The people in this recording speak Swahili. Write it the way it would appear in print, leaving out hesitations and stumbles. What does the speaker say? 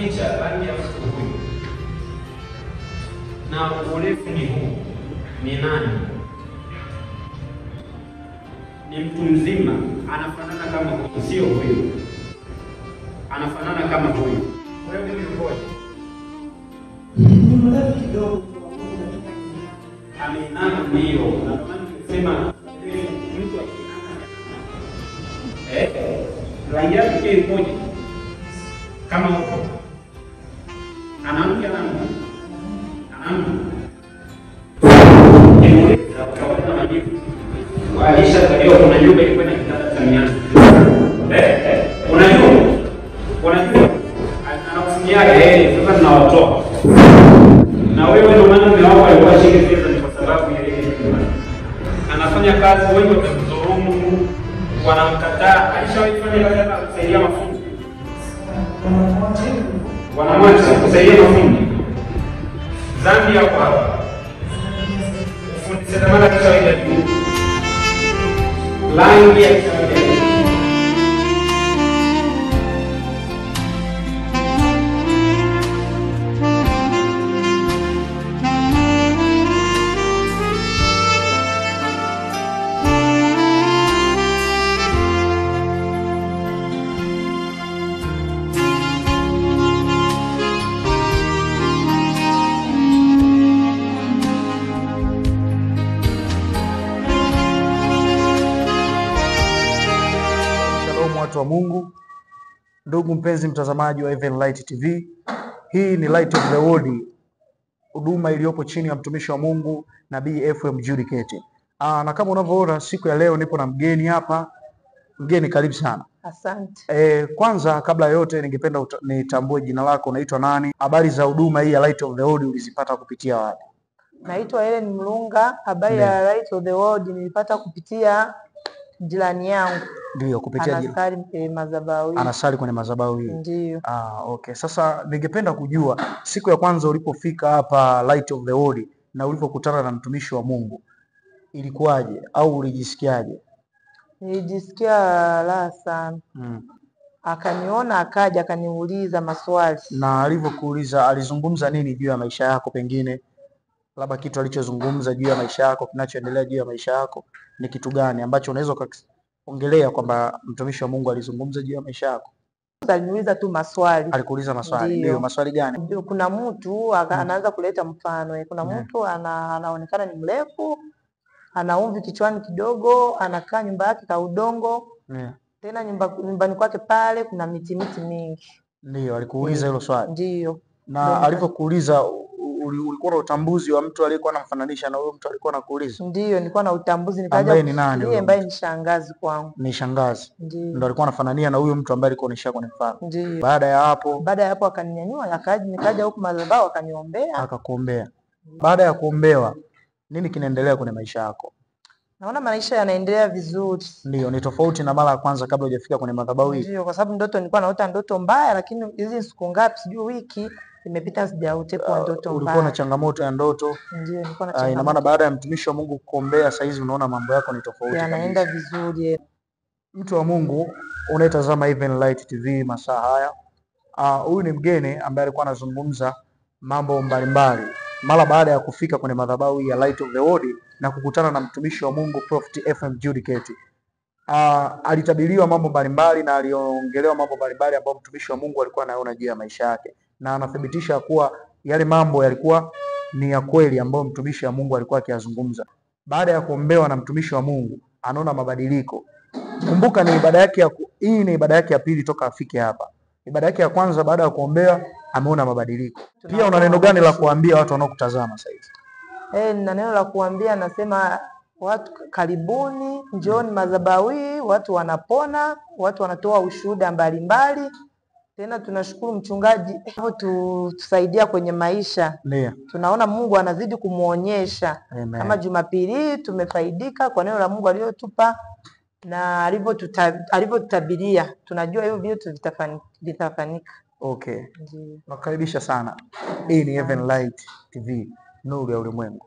anaficha rangi ya mtu huyu. Na urefu ni huu. Ni nani? Ni mtu mzima, anafanana kama huyu, sio huyu. Anafanana kama huyu. Wewe ni mmoja. Ni mrefu kidogo. Ameinama ndio. Na kama nikisema mtu akinama. Rangi yake ikoje? Kama huko. Anaamka nani? Alisha kaliwa kuna nyumba ilikuwa na kitanda cha mianzi. Unajua anakusikia sasa tunawatoa. Na wewe ndio maana mume wako alikuwa shike pesa ni kwa sababu yeye anafanya kazi, wewe utamdhulumu, wanamkataa. Alishawahi kufanya kazi hata kusaidia mafundi. Wanamwacha kusaidia mafundi. Zambi yako hapa. Fundi seremala kishawaida juu. Rangi ya kishawaida. Watu wa Mungu, ndugu mpenzi mtazamaji wa Heaven Light TV, hii ni Light of the World, huduma iliyopo chini ya mtumishi wa Mungu Nabii FM Judy Kete. Na kama unavyoona siku ya leo nipo na mgeni hapa. Mgeni, karibu sana. Asante. Kwanza kabla yote ningependa nitambue jina lako, unaitwa nani? Habari za huduma hii ya Light of the World ulizipata kupitia wapi? Naitwa Helen Mlunga. Habari ya Light of the World nilipata kupitia jirani yangu. Ndio, kupitia anasali madhabahu. Anasali kwenye madhabahu hii. Ndio. Okay. Sasa ningependa kujua siku ya kwanza ulipofika hapa Light of the World na ulipokutana na mtumishi wa Mungu ilikuwaje au ulijisikiaje? Nilijisikia raha sana. Akaniona akaja akaniuliza maswali. Na alivyokuuliza alizungumza nini juu ya maisha yako? Pengine labda kitu alichozungumza juu ya maisha yako, kinachoendelea juu ya maisha yako ni kitu gani ambacho unaweza ongelea kwamba mtumishi wa Mungu alizungumza juu ya maisha yako? Aliniuliza tu maswali. Alikuuliza maswali? Ndio. Maswali gani? Kuna mtu anaanza kuleta mfano. Kuna mtu anaonekana ni mrefu, ana umvi kichwani kidogo, anakaa nyumba yake ka udongo. Tena nyumbani kwake pale kuna miti mingi. Ndio, alikuuliza hilo swali? Ndio. Na alipokuuliza ulikuwa na utambuzi wa mtu aliyekuwa anamfananisha na huyo mtu alikuwa anakuuliza? Ndio, nilikuwa na utambuzi. Nikaja ambaye ni nani? Yeye ambaye ni shangazi kwangu. Ni shangazi? Ndio alikuwa anafanania na huyo mtu ambaye alikuwa anaonyesha kwenye mfano. Ndio. Baada ya hapo akaninyanyua, nikaja huko madhabahu akaniombea. Akakuombea. Baada ya kuombewa nini kinaendelea kwenye maisha yako? Naona maisha yanaendelea vizuri. Ndio, ni tofauti na mara ya kwanza kabla hujafika kwenye madhabahu hii? Ndio, kwa sababu nilikuwa naota ndoto mbaya, lakini hizi siku ngapi sijui wiki imepita sijaoteka ndoto mbaya. Ulikuwa na changamoto ya ndoto? Ndio, nilikuwa na changamoto. Ina maana baada ya mtumishi wa Mungu kuombea sasa hizi unaona mambo yako ni tofauti? Yanaenda vizuri. Mtu wa Mungu unayetazama Heaven Light TV masaa haya, huyu ni mgeni ambaye alikuwa anazungumza mambo mbalimbali mara baada ya kufika kwenye madhabahu ya Light of the World na kukutana na mtumishi wa Mungu Prophet FM Judy Kete. Alitabiriwa mambo mbalimbali na aliongelewa mambo mbalimbali ambayo mtumishi wa Mungu alikuwa anaona juu ya maisha yake, na anathibitisha kuwa yale mambo yalikuwa ni ya kweli ambayo mtumishi wa Mungu alikuwa akiyazungumza. Baada ya kuombewa na mtumishi wa Mungu anaona mabadiliko. Kumbuka ni ibada yake hii ni ibada yake ya pili toka afike hapa. Ibada yake ya kwanza baada ya kuombewa ameona mabadiliko. Pia una neno gani la kuambia watu wanaokutazama sasa hivi? Nina neno la kuambia, nasema watu karibuni, njooni madhabahu, watu wanapona, watu wanatoa ushuhuda mbalimbali. Tena tunashukuru mchungaji tusaidia kwenye maisha. Ndio. Tunaona Mungu anazidi kumuonyesha. Kama Jumapili hii tumefaidika kwa neno la Mungu aliyotupa na alivyotutabiria. Tunajua hivyo vitu vitafanyika. Okay. Nakaribisha sana. Hii ni Heaven Light TV, nuru ya ulimwengu.